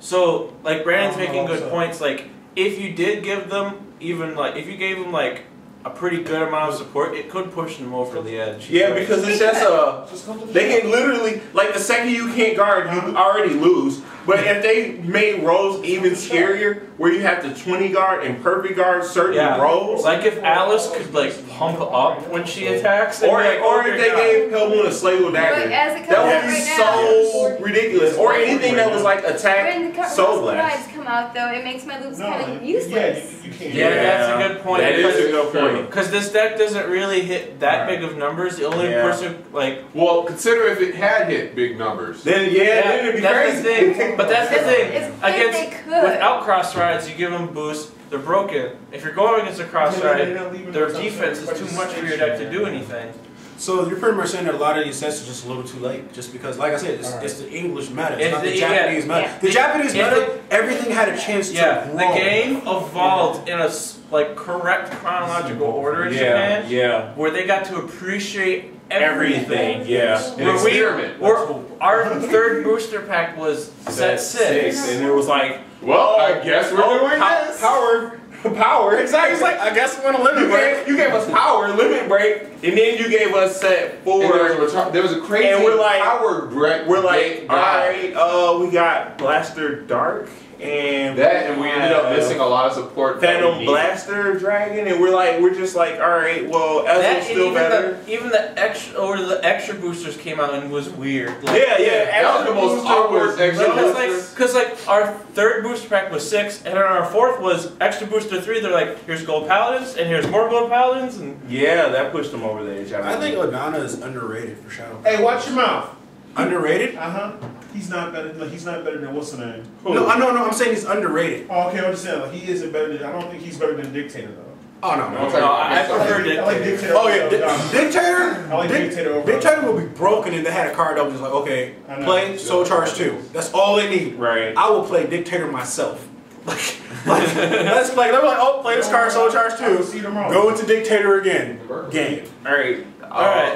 so like Brandon's making good points. Like, if you did give them if you gave them like a pretty good amount of support, it could push them over the edge. Yeah, because it's just they can literally, like the second you can't guard, you already lose. But if they made rolls even scarier, where you have to 20 guard and perfect guard certain rolls. Like if Alice could like pump up when she attacks. Or if they gave Pale Moon a Slagle Dagger. That would be so ridiculous. Or anything that was like attack Soul Blast. Come out though, it makes my loops kind of useless. Yeah, that's a good point. That is a good point. Because this deck doesn't really hit that big of numbers. The only person well, consider if it had hit big numbers. Then then it'd be that's crazy. the thing. But that's the thing. Against without cross rides, you give them boost. They're broken. If you're going against a cross ride, their defense is too much for your deck to do anything. So you're pretty much saying that a lot of these sets are just a little too late, just because, like I said, it's the English meta, it's not the Japanese meta. Yeah. The Japanese meta, everything had a chance to grow. The game evolved in a correct chronological order in Japan. Yeah. Where they got to appreciate everything. Yeah. Where our third booster pack was set 6, and it was like, well, I guess we're doing this. Power. Exactly. It's like, I guess we're gonna limit break. You gave us power, limit break, and then you gave us set 4. There was a crazy and we're like, power break. We're like, all right, we got Blaster Dark. And we ended up missing a lot of support. Phantom Blaster Dragon, and we're just like, all right, well, Ezreal's still better. Even the extra boosters came out and was weird. Like, that was the most awkward extra booster. Because our third booster pack was 6, and then our fourth was extra booster 3. They're like, here's gold paladins, and here's more gold paladins, and that pushed them over the edge. I think Odana is underrated for Shadow. Hey, watch your mouth. Underrated? He's not better. Like, he's not better than what's the name? No, I'm saying he's underrated. Oh, okay, I understand. Like, he isn't better than. I don't think he's better than Dictator though. Oh no, I prefer Dictator. I like Dictator. Oh yeah, Dictator. I like Dictator over. Dictator will be broken if they had a card that was just like, okay, play Soul Charge 2. That's all they need. Right. I will play Dictator myself. Let's play. They're like, oh, play this card Soul Charge 2. Go into Dictator again. Game. All right.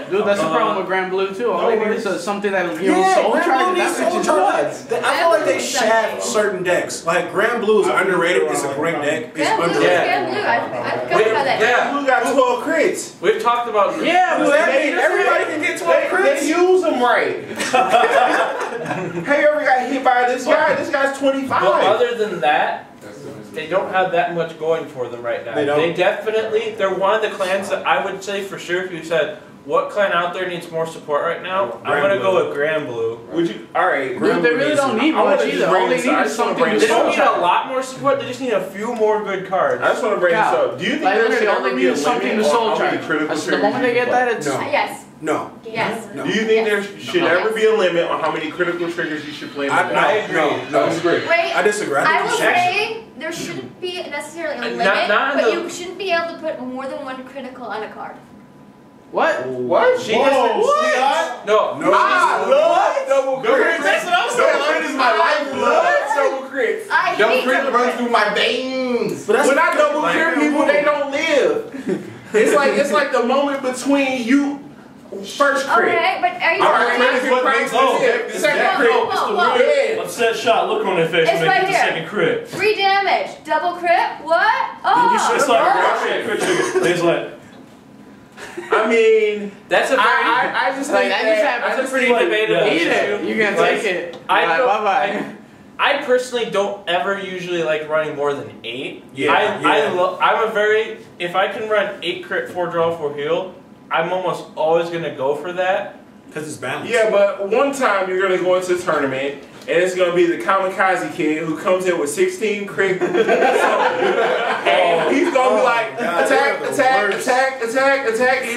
Dude, that's the problem with Grand Blue too. All they need is something that'll give them Soul Charge. I feel like they shaft certain decks. Like Grand Blue is underrated. It's a great deck. It's underrated. Grand Blue. I forgot about that. Yeah. Blue got 12 crits. We've talked about everybody can get 12 crits. They use them right. Hey, ever got hit by this guy? This guy's 25. But other than that, they don't have that much going for them right now. They're one of the clans that I would say for sure, if you said, what clan out there needs more support right now? I'm going to go with Grand Blue. Would you? All right. Dude, they really don't need much either. All they need is something to They don't need a lot more support, they just need a few more good cards. I just want to bring this up. Do you think there should ever be a limit on how many critical triggers? The moment they get that, it's... Yes. No. Yes. No. Do you think there should ever be a limit on how many critical triggers you should play in the deck? I agree. No, I disagree. Wait, I disagree. I will say there shouldn't be necessarily a limit, but you shouldn't be able to put more than one critical on a card. What? What? She doesn't. What? No. What? Double crits. That's what I'm saying. Double crit is my lifeblood. Double crits. Double crit runs through my veins. But when I double crit people, they don't live. It's like the moment between you. First crit. Okay, but are you crit is what makes the second crit. Upset shot, look on their face when they get the second crit. 3 damage, double crit, what? Oh, it's like crit trigger. It's like, I mean, that's a very, I just think that's a pretty debatable issue. You're gonna take it. Bye-bye. I personally don't ever usually like running more than 8. I'm a very, if I can run 8 crit, 4 draw, 4 heal, I'm almost always going to go for that. Because it's balanced. Yeah, but one time you're going to go into a tournament, and it's going to be the kamikaze kid who comes in with 16 crit. And he's going to be like, attack. And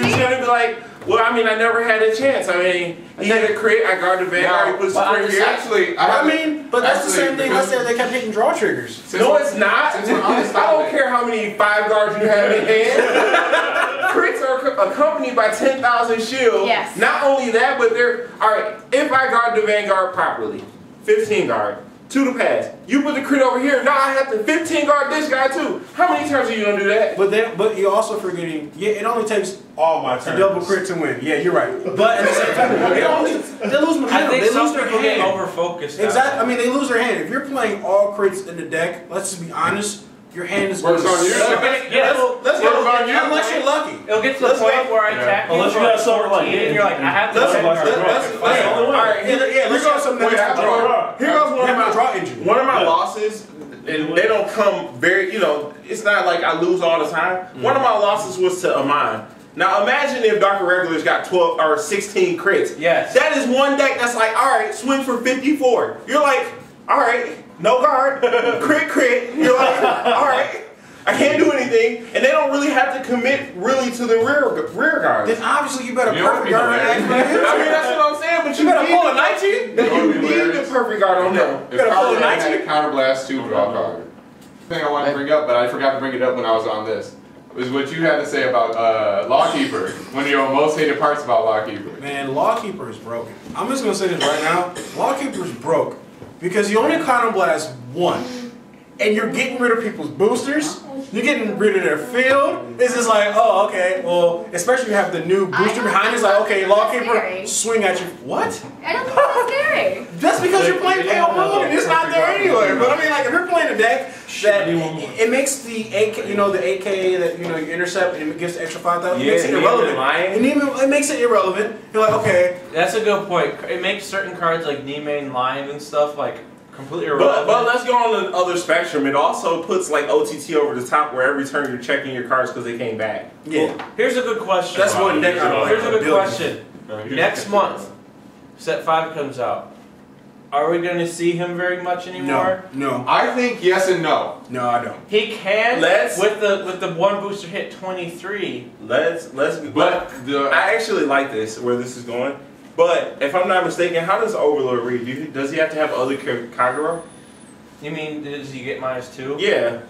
he's going to be like, well, I mean, I never had a chance. I mean, he had a crit, I guard the Vanguard, he puts the crit here. Actually, but that's the same thing. Let's say they kept hitting draw triggers. No, it's not. I don't care how many 5 guards you have in hand. Crits are accompanied by 10,000 shield. Yes. Not only that, but they're, alright, if I guard the Vanguard properly, 15 guard, 2 to pass. You put the crit over here, now I have to 15 guard this guy too. How many turns are you going to do that? But you're also forgetting, it only takes all my turns. A double crit to win. Yeah, you're right. But at the same time, they lose momentum. I think they some lose their people get hand. over-focused. Exactly. I mean, they lose their hand. If you're playing all crits in the deck, let's just be honest, your hand is works on you. Let's go on you. Unless you're lucky. It'll get to the point where I attack you. Unless you got something like and you're like, I have to. Let's go something that's draw. Here goes one of my losses. And they don't come very, it's not like I lose all the time. One of my losses was to Amon. Now imagine if Dr. Regular's got 12 or 16 crits. Yes. That is one deck that's like, alright, swing for 54. You're like, alright, no guard, crit. You're like, alright, I can't do anything. And they don't really have to commit really to the rear guard. Then obviously you better perfect guard on I mean, that's what I'm saying, but you better pull a 19. You need the perfect guard on them. You better pull a 19. Counterblast 2 draw card. Thing I wanted to bring up, but I forgot to bring it up when I was on this. is what you had to say about Lawkeeper. One of your most hated parts about Lawkeeper. Man, Lawkeeper is broken. I'm just gonna say this right now. Lawkeeper is broke because you only Quantum Blast one, and you're getting rid of people's boosters. You're getting rid of their field. It's just like, oh, okay. Well, especially you have the new booster behind you. It's like, okay, Lawkeeper, swing at you. What? I don't think that's scary. That's because you're playing pale mode and it's not there anyway. But I mean, like, if you're playing a deck that it makes the AK, the AK that you intercept and it gives the extra 5,000. It makes it irrelevant. And even it makes it irrelevant. You're like, okay. That's a good point. It makes certain cards like Nimane Lion and stuff like completely irrelevant. But let's go on the other spectrum. It also puts like OTT over the top where every turn you're checking your cards because they came back. Yeah. Well, here's a good question. That's one deck. Here's a good question. Next month, Set 5 comes out. Are we going to see him very much anymore? No. I think yes and no. No, I don't. He can. With the one booster hit 23. I actually like this where this is going. But if I'm not mistaken, how does Overlord read? Does he have to have other Kagura? You mean does he get -2? Yeah.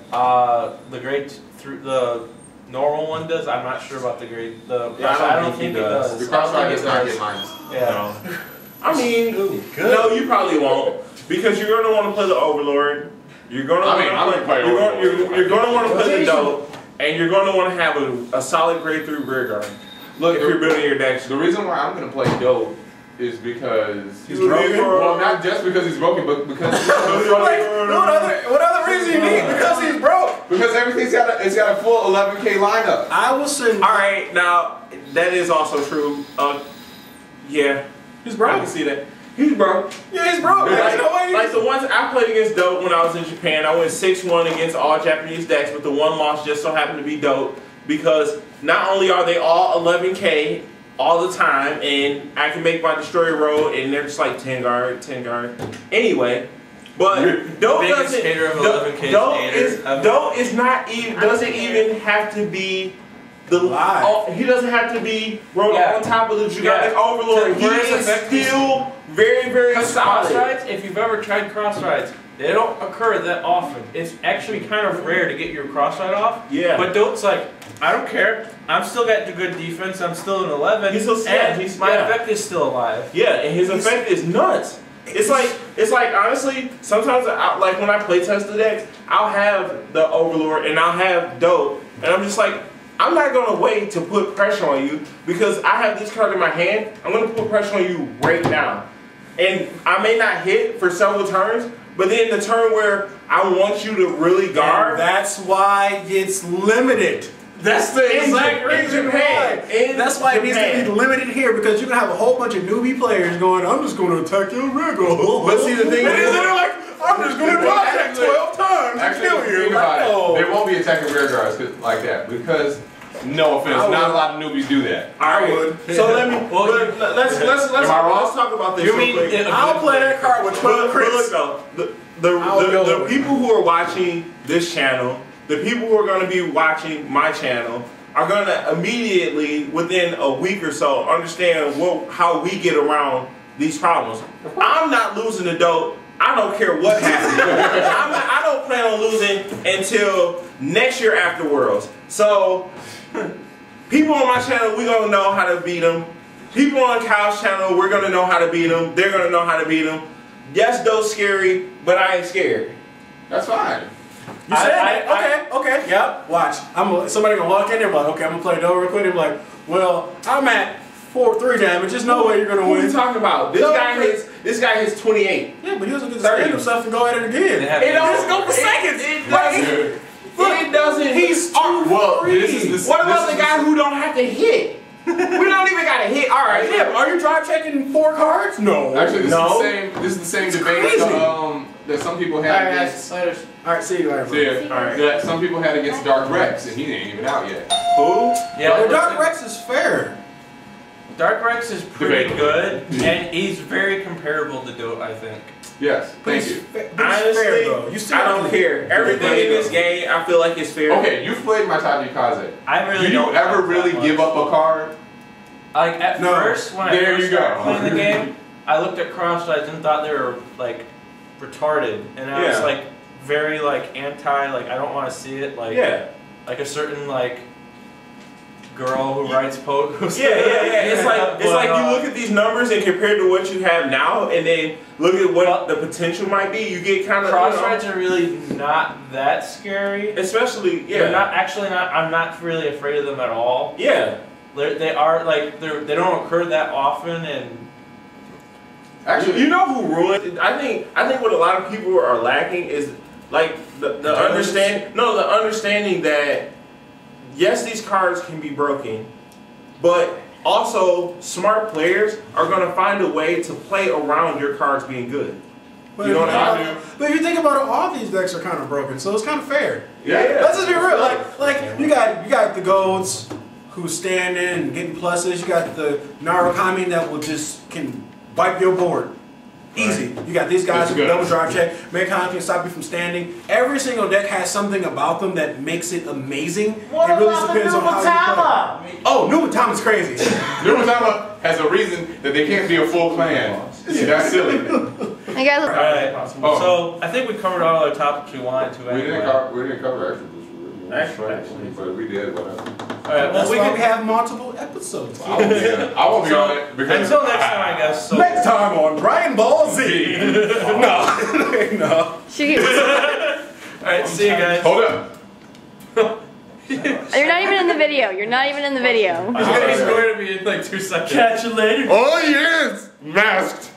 The normal one does. I'm not sure about the great. I don't think he does. The Crossfire does not get minus. Yeah. No. I mean, no, you probably won't because you're gonna want to play the Overlord. You're gonna. You're gonna want to play the Dope, and you're gonna want to have a solid grade 3 rear guard. Look, if you're building your decks. The reason why I'm going to play Dope is because he's broken. Well, not just because he's broken, but because what other reason you need? Because he's broke. Because everything's got a full 11K lineup. I will send. All right, now that is also true. Yeah, he's broke. I can see that. He's broke. Yeah, he's broke. Like the ones I played against Dope when I was in Japan, I went 6-1 against all Japanese decks, but the one loss just so happened to be Dope. Because not only are they all 11K all the time, and I can make my Destroyer roll, and they're just like 10 guard, 10 guard. Anyway, but Dope doesn't. Dope is not even. Doesn't even have to be the live. He doesn't have to be rolled on top of the Gigantic Overlord. He is still very, very solid. Cross-rides, if you've ever tried cross-rides, they don't occur that often. It's actually kind of rare to get your cross-ride off. Yeah. But Dope's like, I don't care. I'm still got the good defense. I'm still an 11. He's still and my effect is still alive. Yeah, and his effect is nuts. It's like honestly, sometimes like when I play test the decks, I'll have the Overlord and I'll have Dope, and I'm just like, I'm not gonna wait to put pressure on you because I have this card in my hand. I'm gonna put pressure on you right now, and I may not hit for several turns. But then the turn where I want you to really guard, and that's why it's limited. That's the exact reason why. That's why it needs to be limited here because you're gonna have a whole bunch of newbie players going, I'm just gonna attack your regular. But see, the thing is, they're like, I'm just gonna dodge that 12 times and kill you. Think about it. They won't be attacking rear guards like that because, no offense, not a lot of newbies do that. I would. So let's talk about this. You mean I'll play that card with 12 crits. The people who are watching this channel, the people who are going to be watching my channel, are going to immediately, within a week or so, understand how we get around these problems. I'm not losing the Dope. I don't care what happens. I don't plan on losing until next year after Worlds. So, people on my channel, we're going to know how to beat them. People on Kyle's channel, we're going to know how to beat them. They're going to know how to beat them. Yes, Dope's scary, but I ain't scared. That's fine. You said it. Okay. Yep. Watch. Somebody gonna walk in there like, okay, I'm gonna play Dope real quick. They're like, well, I'm at 4-3 damage. There's no way you're gonna win. What are you talking about? This guy hits 28. Yeah, but he doesn't get to stand himself and go at it again. It doesn't go for seconds. It doesn't. He's What about the guy who don't have to hit? We don't even gotta hit. All right. Yeah. Are you drive checking 4 cards? No. Actually, this is the same debate that some people had against. All right, see you later. See ya. All right. That some people had against Dark Rex, and he ain't even out yet. Who? Yeah, Dark Rex is fair. Dark Rex is pretty good, and he's very comparable to Dope, I think. Yes, thank you. Honestly, I don't care. Everything in this game, I feel like it's fair. Okay, you've played my Taiji Kaze. I really Do you ever really give up a card? Like at first, when I first started playing the game, I looked at cross-sides and thought they were like retarded, and I was like very like anti, like I don't want to see it, like like a certain like girl who writes poetry. Yeah. It's like you look at these numbers and compared to what you have now, and then look at what the potential might be. You get kind of crossfights are really not that scary. Especially, They're not. I'm not really afraid of them at all. Yeah. They are like they don't occur that often, and actually, you know who ruined? I think what a lot of people are lacking is like the understanding that yes, these cards can be broken, but also smart players are going to find a way to play around your cards being good. But you know what I mean? But if you think about it, all these decks are kind of broken, so it's kind of fair. Yeah. Let's just be real. Like you got the golds who's standing and getting pluses. You got the Narukami that can wipe your board. Easy. You got these guys who can double drive check. Maycon can stop you from standing. Every single deck has something about them that makes it amazing. What it really about depends the on how you play. Oh, Nubatama's crazy. Nubatama has a reason that they can't be a full clan. That's silly. Hey guys, alright. So I think we covered all the topics we wanted to. We didn't cover actually, but we did. Whatever. Alright, well, we have multiple episodes. I won't be on it because until next time, I guess. So. Next time on Dragon Ball Z. No. Alright, see you guys. Hold up. You're not even in the video. You're not even in the video. He's going to be in like 2 seconds. Catch you later. Oh yes, masked.